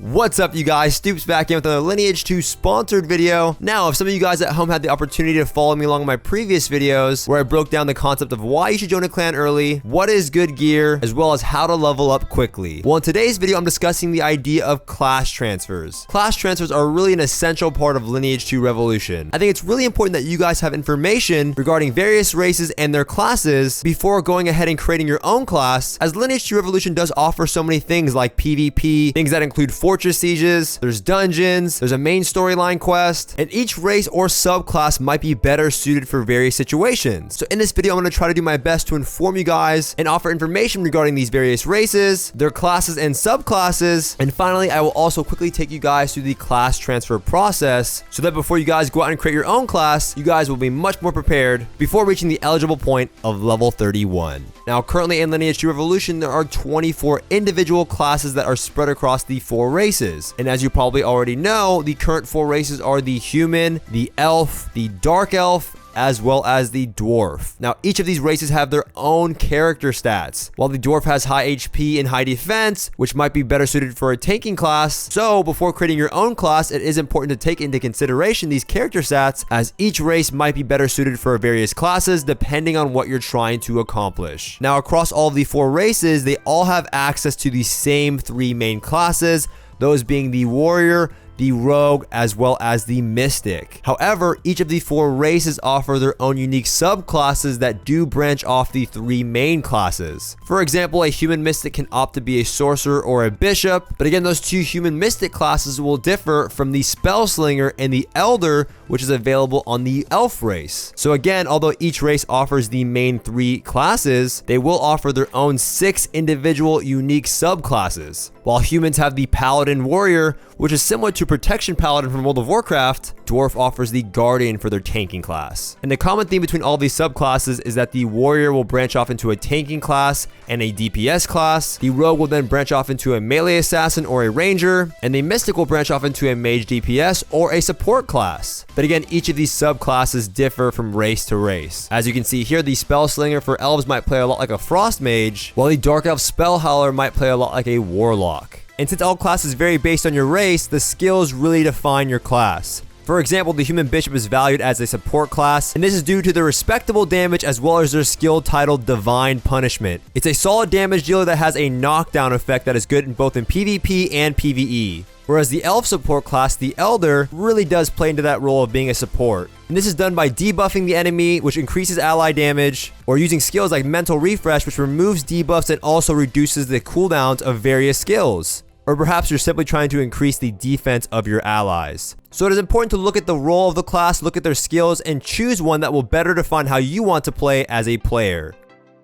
What's up, you guys? Stoopzz back in with another Lineage 2 sponsored video. Now, if some of you guys at home had the opportunity to follow me along in my previous videos where I broke down the concept of why you should join a clan early, what is good gear, as well as how to level up quickly. Well, in today's video, I'm discussing the idea of class transfers. Class transfers are really an essential part of Lineage 2 Revolution. I think it's really important that you guys have information regarding various races and their classes before going ahead and creating your own class, as Lineage 2 Revolution does offer so many things like PvP, things that include fortress sieges, there's dungeons, there's a main storyline quest, and each race or subclass might be better suited for various situations. So in this video, I'm going to try to do my best to inform you guys and offer information regarding these various races, their classes and subclasses, and finally, I will also quickly take you guys through the class transfer process so that before you guys go out and create your own class, you guys will be much more prepared before reaching the eligible point of level 31. Now, currently in Lineage 2 Revolution, there are 24 individual classes that are spread across the 4 races. And as you probably already know, the current 4 races are the human, the elf, the dark elf, as well as the dwarf. Now, each of these races have their own character stats. While the dwarf has high HP and high defense, which might be better suited for a tanking class, so before creating your own class, it is important to take into consideration these character stats, as each race might be better suited for various classes depending on what you're trying to accomplish. Now, across all of the 4 races, they all have access to the same 3 main classes, those being the warrior, the rogue, as well as the mystic. However, each of the 4 races offer their own unique subclasses that do branch off the 3 main classes. For example, a human mystic can opt to be a sorcerer or a bishop, but again, those 2 human mystic classes will differ from the spellslinger and the elder, which is available on the elf race. So again, although each race offers the main 3 classes, they will offer their own 6 individual unique subclasses. While humans have the paladin warrior, which is similar to protection paladin from World of Warcraft, dwarf offers the guardian for their tanking class. And the common theme between all these subclasses is that the warrior will branch off into a tanking class and a DPS class, the rogue will then branch off into a melee assassin or a ranger, and the mystic will branch off into a mage DPS or a support class. But again, each of these subclasses differ from race to race. As you can see here, the spellslinger for elves might play a lot like a frost mage, while the dark elf spellhowler might play a lot like a warlock. And since all classes vary based on your race, the skills really define your class. For example, the human bishop is valued as a support class, and this is due to their respectable damage as well as their skill titled Divine Punishment. It's a solid damage dealer that has a knockdown effect that is good in both in PvP and PvE. Whereas the elf support class, the elder, really does play into that role of being a support. And this is done by debuffing the enemy, which increases ally damage, or using skills like mental refresh, which removes debuffs and also reduces the cooldowns of various skills. Or perhaps you're simply trying to increase the defense of your allies. So it is important to look at the role of the class, look at their skills, and choose one that will better define how you want to play as a player.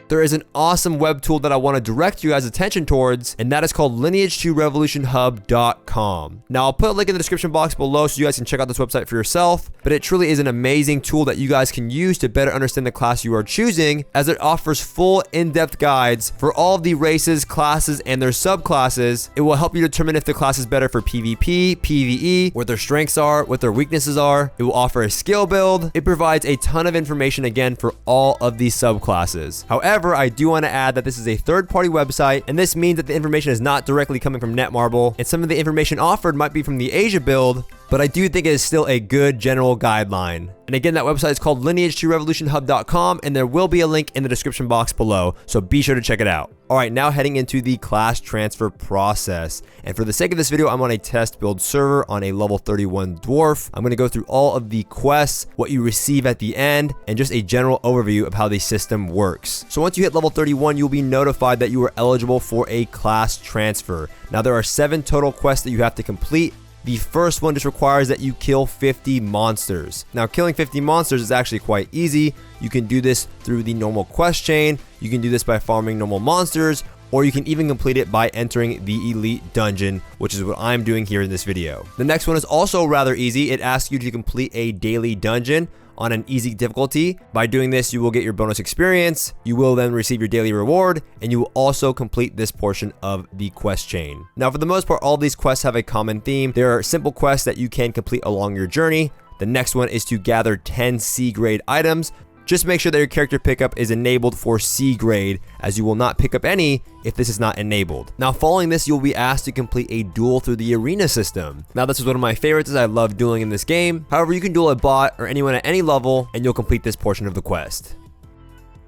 There is an awesome web tool that I want to direct you guys' attention towards, and that is called Lineage2RevolutionHub.com. Now, I'll put a link in the description box below so you guys can check out this website for yourself, but it truly is an amazing tool that you guys can use to better understand the class you are choosing, as it offers full in-depth guides for all of the races, classes, and their subclasses. It will help you determine if the class is better for PvP, PvE, what their strengths are, what their weaknesses are. It will offer a skill build. It provides a ton of information again for all of these subclasses. However, I do want to add that this is a third-party website, and this means that the information is not directly coming from Netmarble, and some of the information offered might be from the Asia build, but I do think it is still a good general guideline. And again, that website is called Lineage2RevolutionHub.com, and there will be a link in the description box below, so be sure to check it out. Alright, now heading into the class transfer process. And for the sake of this video, I'm on a test build server on a level 31 dwarf. I'm going to go through all of the quests, what you receive at the end, and just a general overview of how the system works. So once you hit level 31, you'll be notified that you are eligible for a class transfer. Now, there are 7 total quests that you have to complete. The first one just requires that you kill 50 monsters. Now, killing 50 monsters is actually quite easy. You can do this through the normal quest chain. You can do this by farming normal monsters, or you can even complete it by entering the elite dungeon, which is what I'm doing here in this video. The next one is also rather easy. It asks you to complete a daily dungeon on an easy difficulty. By doing this, you will get your bonus experience, you will then receive your daily reward, and you will also complete this portion of the quest chain. Now, for the most part, all these quests have a common theme. There are simple quests that you can complete along your journey. The next one is to gather 10 C grade items. Just make sure that your character pickup is enabled for C grade, as you will not pick up any if this is not enabled. Now, following this, you'll be asked to complete a duel through the arena system. Now, this is one of my favorites, as I love dueling in this game. However, you can duel a bot or anyone at any level, and you'll complete this portion of the quest.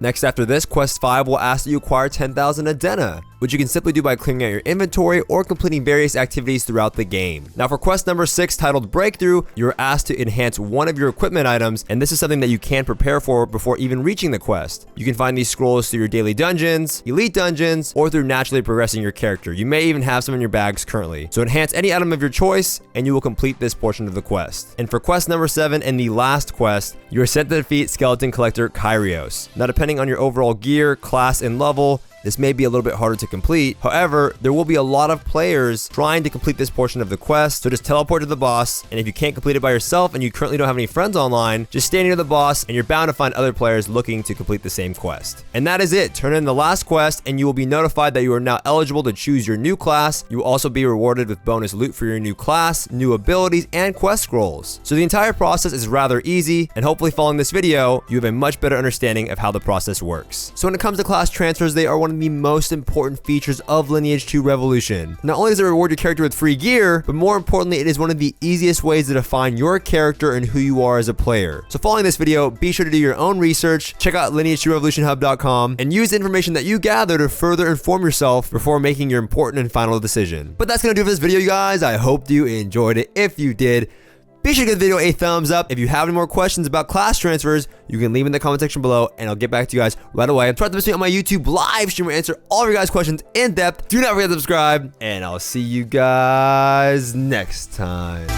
Next, after this, Quest 5 will ask that you acquire 10,000 Adena, which you can simply do by clearing out your inventory or completing various activities throughout the game. Now, for quest number 6, titled Breakthrough, you're asked to enhance one of your equipment items, and this is something that you can prepare for before even reaching the quest. You can find these scrolls through your daily dungeons, elite dungeons, or through naturally progressing your character. You may even have some in your bags currently. So enhance any item of your choice, and you will complete this portion of the quest. And for quest number 7 and the last quest, you are sent to defeat Skeleton Collector Kyrios. Now, depending on your overall gear, class, and level, this may be a little bit harder to complete. However, there will be a lot of players trying to complete this portion of the quest, so just teleport to the boss, and if you can't complete it by yourself and you currently don't have any friends online, just stay near the boss and you're bound to find other players looking to complete the same quest. And that is it. Turn in the last quest and you will be notified that you are now eligible to choose your new class. You will also be rewarded with bonus loot for your new class, new abilities, and quest scrolls. So the entire process is rather easy, and hopefully following this video, you have a much better understanding of how the process works. So when it comes to class transfers, they are one of the most important features of Lineage 2 Revolution. Not only does it reward your character with free gear, but more importantly, it is one of the easiest ways to define your character and who you are as a player. So following this video, be sure to do your own research, check out lineage2revolutionhub.com, and use the information that you gather to further inform yourself before making your important and final decision. But that's gonna do it for this video, you guys. I hope you enjoyed it. If you did, be sure to give the video a thumbs up. If you have any more questions about class transfers, you can leave in the comment section below, and I'll get back to you guys right away. Try to miss me on my YouTube live stream where I answer all of your guys' questions in depth. Do not forget to subscribe, and I'll see you guys next time.